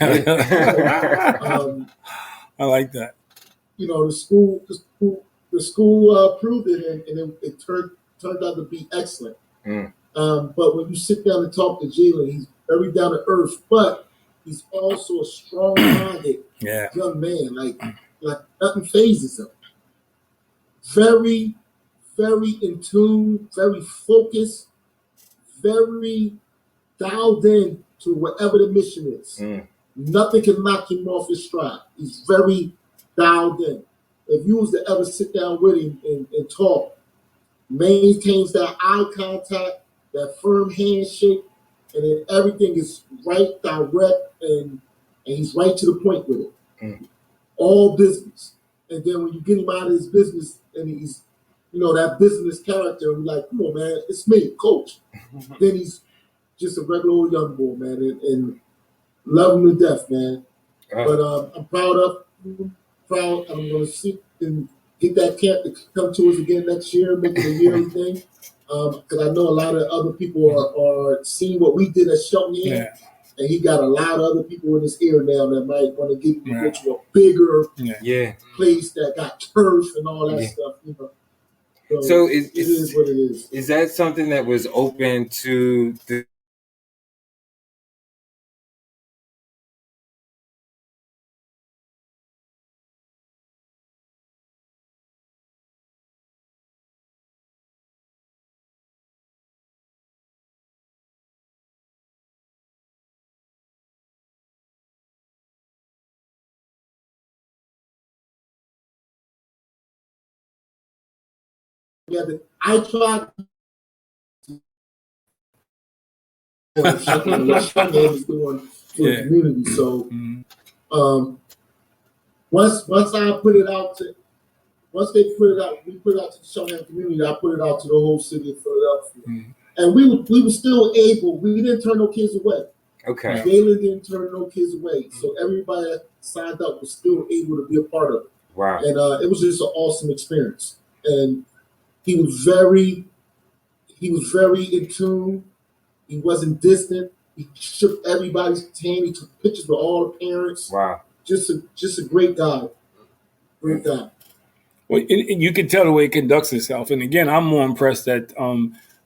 I like that. You know, the school approved it, and it turned out to be excellent. But when you sit down and talk to Jalen, he's very down to earth, but he's also a strong-minded young man. Like nothing phases him. Very, very in tune, very focused, very dialed in to whatever the mission is. Nothing can knock him off his stride. He's very dialed in. If you was to ever sit down with him and talk, maintains that eye contact, that firm handshake, and then everything is right, direct, and he's right to the point with it. All business. And then when you get him out of his business and he's, you know, that business character, and you're like, come on, man, it's me, coach. Then he's just a regular old young boy, man, and love him to death, man. But I'm proud of him. I'm going to see and get that camp to come to us again next year, make it a yearly thing. Because I know a lot of other people are seeing what we did at Shelton. And he got a lot of other people in his ear now that might want to get him to go to a bigger place that got turf and all that stuff. You know, so it is what it is. Is that something that was open to the? Yeah, I tried. What Shelton is doing for the community. So, once I put it out to. Once they put it out, we put it out to the Shelton community. I put it out to the whole city of Philadelphia, and we were still able. We didn't turn no kids away. Okay. Jalen didn't turn no kids away, so everybody that signed up was still able to be a part of it. Wow. And it was just an awesome experience. And he was very, he was very in tune. He wasn't distant. He shook everybody's hand. He took pictures with all the parents. Wow. Just a great guy. Great guy. Well, you can tell the way it conducts itself. And again, I'm more impressed that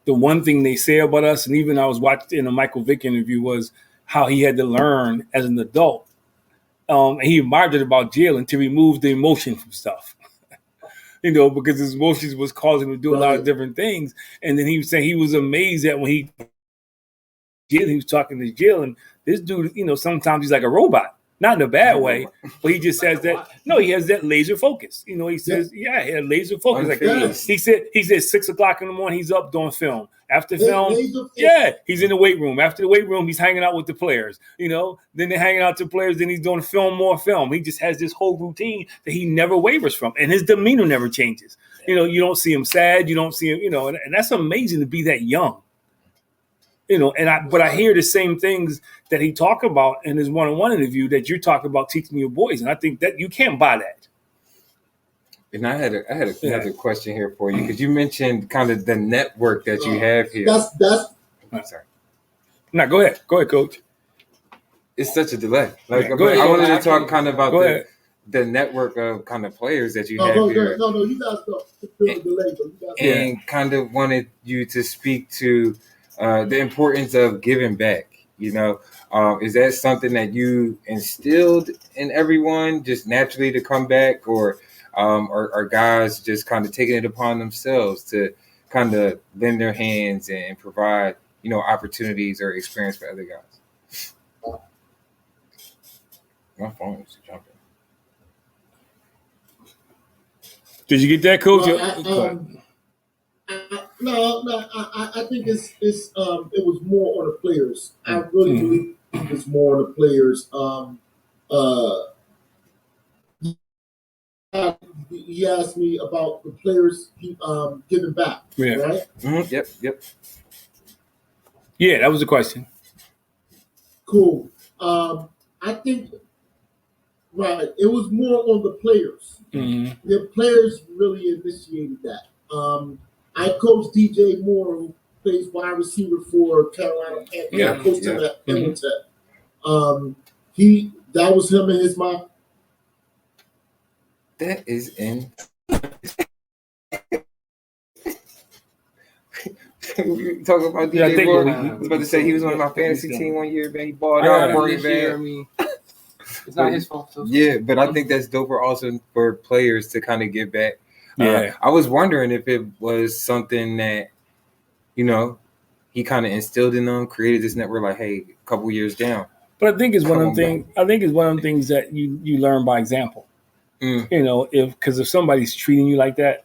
the one thing they say about us, and even I was watching in a Michael Vick interview, was how he had to learn as an adult. And he admired it about jailing to remove the emotion from stuff. Because his emotions was causing him to do a lot of different things. And then he was saying he was amazed that when he was talking to jail, and this dude, sometimes he's like a robot. Not in a bad way, but he just has that. No, he has that laser focus. He says, he had laser focus. Like he said 6:00 in the morning, he's up doing film. After film, he's in the weight room. After the weight room, he's hanging out with the players. Then they're hanging out with the players. Then he's doing more film. He just has this whole routine that he never wavers from, and his demeanor never changes. You don't see him sad. You don't see him. And that's amazing to be that young. But I hear the same things that he talk about in his one-on-one interview that you're talking about teaching your boys, and I think that you can't buy that. And I had another question here for you because you mentioned kind of the network that you have here. I'm sorry. No, go ahead, Coach. It's such a delay. Go ahead, I wanted to talk kind of about the network of kind of players that you have here. No, you guys don't delay, and kind of wanted you to speak to the importance of giving back. Is that something that you instilled in everyone just naturally to come back, or are guys just kind of taking it upon themselves to kind of lend their hands and provide, opportunities or experience for other guys? My phone is jumping. Did you get that, Coach? I think it was more on the players. I really believe it's more on the players. He asked me about the players giving back. Yeah. Right? Mm-hmm. Yep. Yeah, that was the question. Cool. I think it was more on the players. Mm-hmm. The players really initiated that. I coached DJ Moore, who plays wide receiver for Carolina Panthers. I coached him at Hamilton. That was him and his mom. That is in. We talking about DJ Gore. I was about to say he was on my fantasy team one year, man. He balled out for you, man. It's not his fault. So. Yeah, but I think that's doper also for players to kind of give back. Yeah. I was wondering if it was something that, he kind of instilled in them, created this network like, hey, a couple years down. But I think it's one of the things that you learn by example. Because if somebody's treating you like that,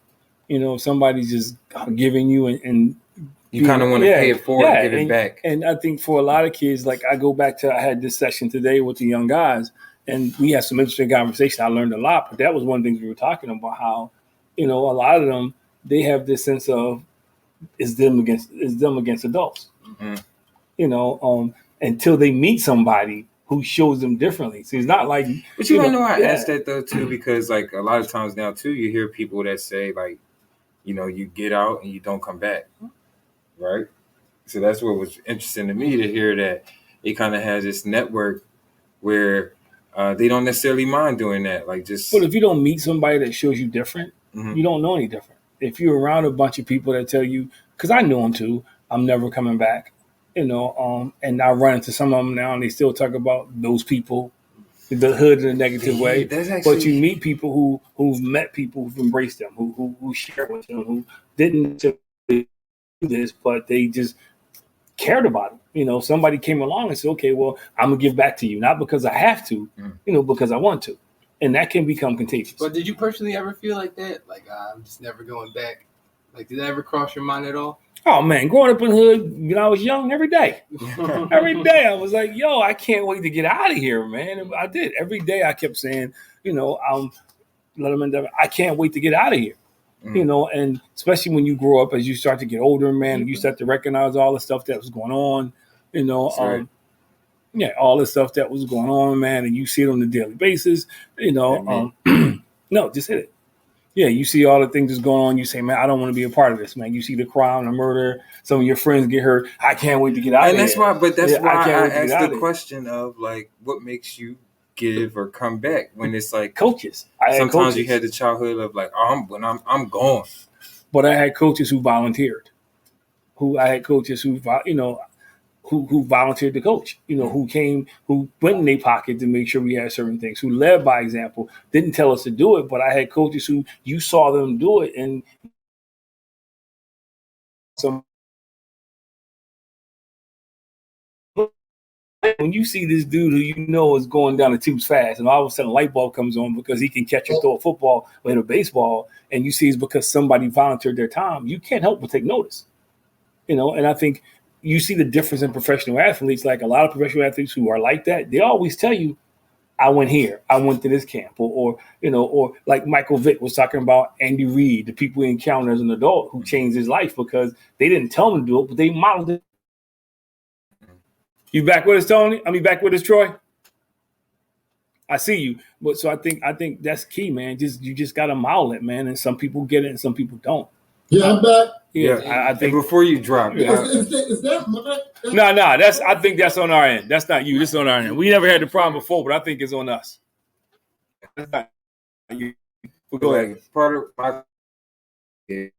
if somebody's just giving you and you kind of want to pay it forward and give it back. And I think for a lot of kids, like I go back to, I had this session today with the young guys, and we had some interesting conversation. I learned a lot, but that was one of the things we were talking about, how, a lot of them, they have this sense of is them against adults. Mm-hmm. Until they meet somebody who shows them differently. So it's not like. But I asked that though too, because like a lot of times now too, you hear people that say like, you get out and you don't come back, right? So that's what was interesting to me to hear that it kind of has this network where they don't necessarily mind doing that, like just. But if you don't meet somebody that shows you different, you don't know any different. If you're around a bunch of people that tell you, because I know them too, I'm never coming back. And I run into some of them now, and they still talk about those people, the hood in a negative way. But you meet people who've met people who've embraced them, who share with them, who didn't do this, but they just cared about it. Somebody came along and said, okay, well, I'm gonna give back to you, not because I have to, because I want to, and that can become contagious. But did you personally ever feel like that? Like I'm just never going back. Like did that ever cross your mind at all? Oh, man, growing up in the hood when I was young, every day. Every day I was like, yo, I can't wait to get out of here, man. And I did. Every day I kept saying, I can't wait to get out of here. And especially when you grow up, as you start to get older, man, and you start to recognize all the stuff that was going on, all the stuff that was going on, man, and you see it on a daily basis, no, just hit it. Yeah, you see all the things that's going on. You say, man, I don't want to be a part of this, man. You see the crime, the murder. Some of your friends get hurt. I can't wait to get out of here. That's why I asked the question of like, what makes you give or come back when it's like coaches. Sometimes you had the childhood of like, I'm gone. But I had coaches who volunteered. I had coaches who volunteered to coach, who went in their pocket to make sure we had certain things, who led by example, didn't tell us to do it, but I had coaches who you saw them do it. And when you see this dude who is going down the tubes fast, and all of a sudden a light bulb comes on because he can catch or throw a football or hit a baseball, and you see it's because somebody volunteered their time, you can't help but take notice. And I think you see the difference in professional athletes. Like a lot of professional athletes who are like that, they always tell you, I went here, I went to this camp, or like Michael Vick was talking about Andy Reid, the people he encountered as an adult who changed his life because they didn't tell him to do it, but they modeled it. You back with us, Tony? Back with us, Troy? I see you. But so I think that's key, man. You just gotta model it, man. And some people get it and some people don't. Yeah, I'm back. Yeah, I think before you drop, is that my? No. I think that's on our end. That's not you. This is on our end. We never had the problem before, but I think it's on us. That's not you. Well, go ahead. Part of my that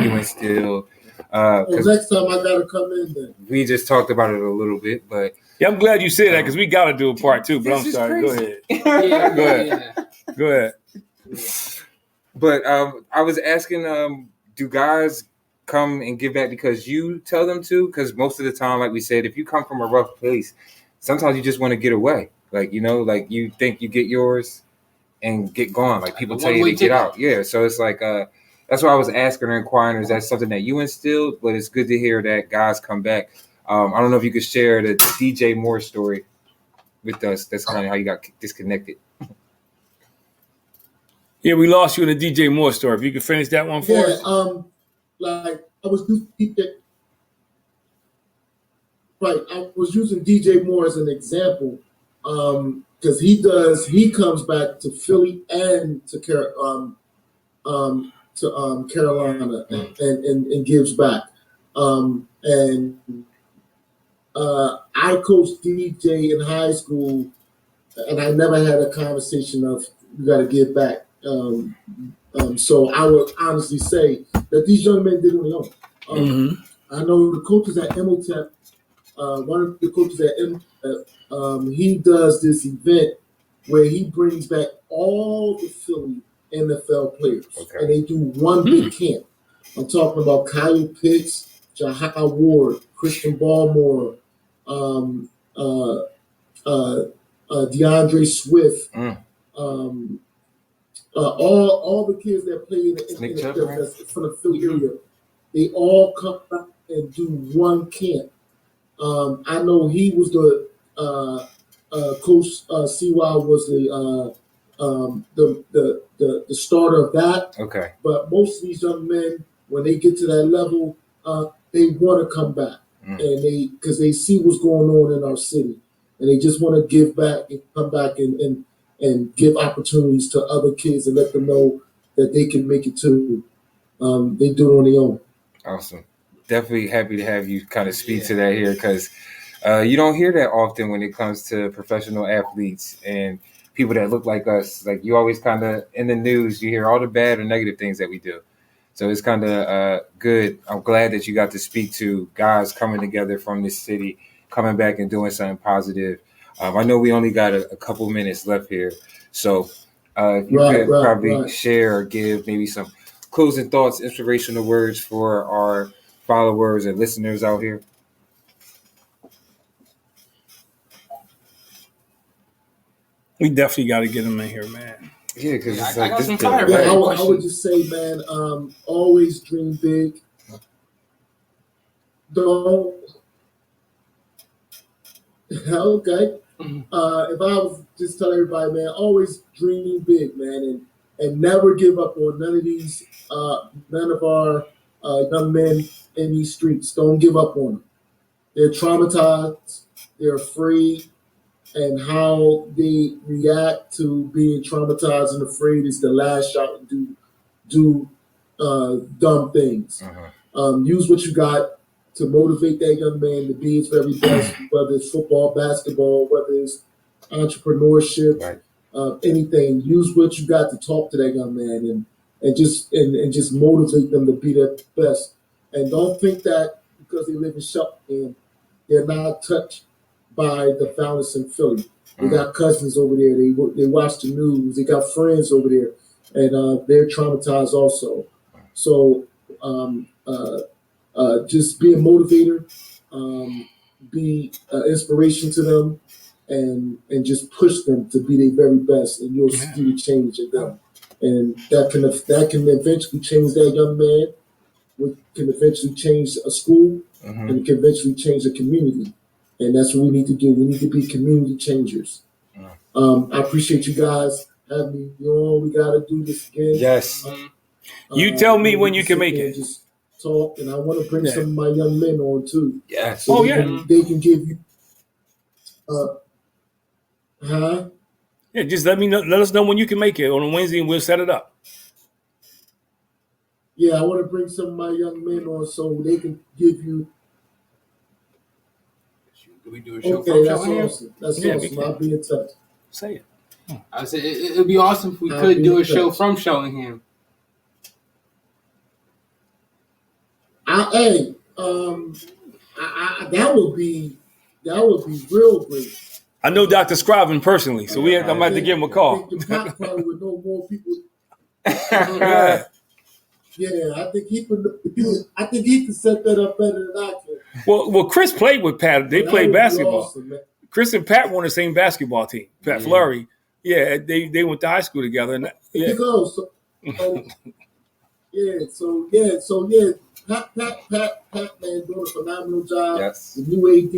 you instill. Next time I gotta come in then. We just talked about it a little bit, but yeah, I'm glad you said that because we gotta do a part two. But I'm sorry. Crazy. Go ahead. Go ahead. But I was asking, do guys come and give back because you tell them to? Because most of the time, like we said, if you come from a rough place, sometimes you just want to get away. Like, like you think you get yours and get gone. Like people tell you to get out. Yeah. So it's like, that's why I was asking or inquiring, is that something that you instilled? But it's good to hear that guys come back. I don't know if you could share the DJ Moore story with us. That's kind of how you got disconnected. Yeah, we lost you in the DJ Moore story. If you could finish that one for us. Like I was using DJ Moore as an example because he comes back to Philly and to Carolina and gives back. I coached DJ in high school, and I never had a conversation of you got to give back. So I would honestly say that these young men did on their own. I know the coaches at Emotep, one of the coaches at Emotep, he does this event where he brings back all the Philly NFL players, and they do one big camp. I'm talking about Kyle Pitts, Jahai Ward, Christian Ballmore, DeAndre Swift, all the kids that play in the NFL that's from the Philly area, they all come back and do one camp. I know he was the Coach CY was the starter of that. Okay. But most of these young men, when they get to that level, they want to come back, and because they see what's going on in our city, and they just want to give back and come back and give opportunities to other kids and let them know that they can make it too. They do it on their own. Awesome. Definitely happy to have you kind of speak to that here because you don't hear that often when it comes to professional athletes and people that look like us. Like you always kind of in the news, you hear all the bad or negative things that we do. So it's kind of good. I'm glad that you got to speak to guys coming together from this city, coming back and doing something positive. I know we only got a couple minutes left here. So if you could probably share or give maybe some closing thoughts, inspirational words for our followers and listeners out here. We definitely got to get them in here, man. Yeah, because I got some fire. I would just say, man, always dream big. Don't. Okay. If I was just tell everybody, man, always dream big, man, and never give up on none of our young men in these streets. Don't give up on them. They're traumatized. They're afraid. and how they react to being traumatized and afraid is the last shot to do dumb things. Use what you got to motivate that young man to be his very best, whether it's football, basketball, whether it's entrepreneurship, anything. Use what you got to talk to that young man and just motivate them to be their best. And don't think that because they live in Shelton, they're not touched by the violence in Philly. They got cousins over there. They watch the news. They got friends over there, and they're traumatized also. So just be a motivator, be an inspiration to them, and just push them to be their very best, and you'll see the change in them. And that can eventually change that young man. Can eventually change a school, and it can eventually change a community. And that's what we need to do. We need to be community changers. I appreciate you guys having me on. We got to do this again. Yes. You tell me when you can make it. Just talk, and I want to bring some of my young men on too. Yes. So they can give you. Yeah, just let us know when you can make it on a Wednesday, and we'll set it up. Yeah, I want to bring some of my young men on so they can give you. Can we do a show Okay, that's awesome. That's awesome. I'll be in touch. Say it. I said it would be awesome if we could do a show from Shellingham. That would be real great. I know Dr. Scriven personally, so I'm going to have to give him a call. I think your probably would know more people. Yeah, I think he could set that up better than I can. Well, Chris played with Pat. They played basketball. Awesome, Chris and Pat were on the same basketball team. Pat Flurry. Yeah, they went to high school together. And you go. So Pat, man, doing a phenomenal job. Yes. The new AD,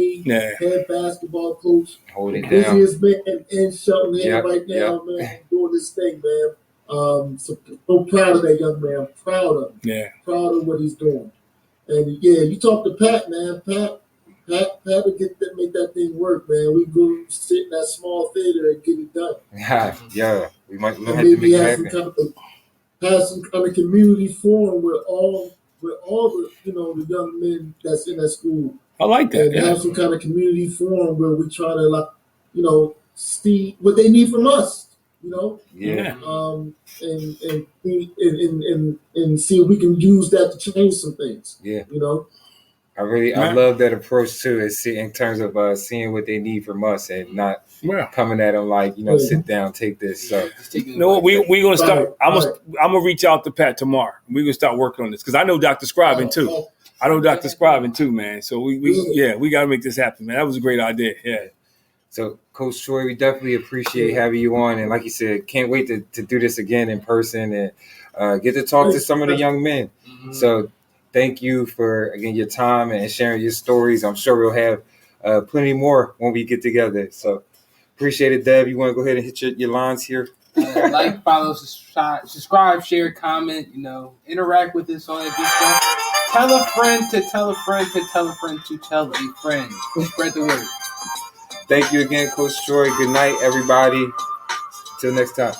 head basketball coach. Hold it down. Busiest man in Shelton right now, man, doing this thing, man. So proud of that young man. Proud of him. Yeah. Proud of what he's doing. And you talk to Pat, man. Pat will make that thing work, man. We go sit in that small theater and get it done. Yeah. We might have to maybe make have some kind of community forum with all the the young men that's in that school. I like that. And have some kind of community forum where we try to see what they need from us. Yeah. And see if we can use that to change some things. Yeah. I love that approach too. Is in terms of seeing what they need from us and not coming at them like sit down, take this. So we're gonna start. I'm gonna reach out to Pat tomorrow. We're gonna start working on this because I know Dr. Scriven too. I know Dr. Scriven too, man. So we gotta make this happen, man. That was a great idea. Yeah. So, Coach Troy, we definitely appreciate having you on. And like you said, can't wait to do this again in person and get to talk to some of the young men. So thank you for, again, your time and sharing your stories. I'm sure we'll have plenty more when we get together. So appreciate it, Deb. You want to go ahead and hit your lines here? Like, follow, subscribe, share, comment, interact with us on it. Tell a friend to tell a friend to tell a friend to tell a friend. Spread the word. Thank you again, Coach Troy. Good night, everybody. Till next time.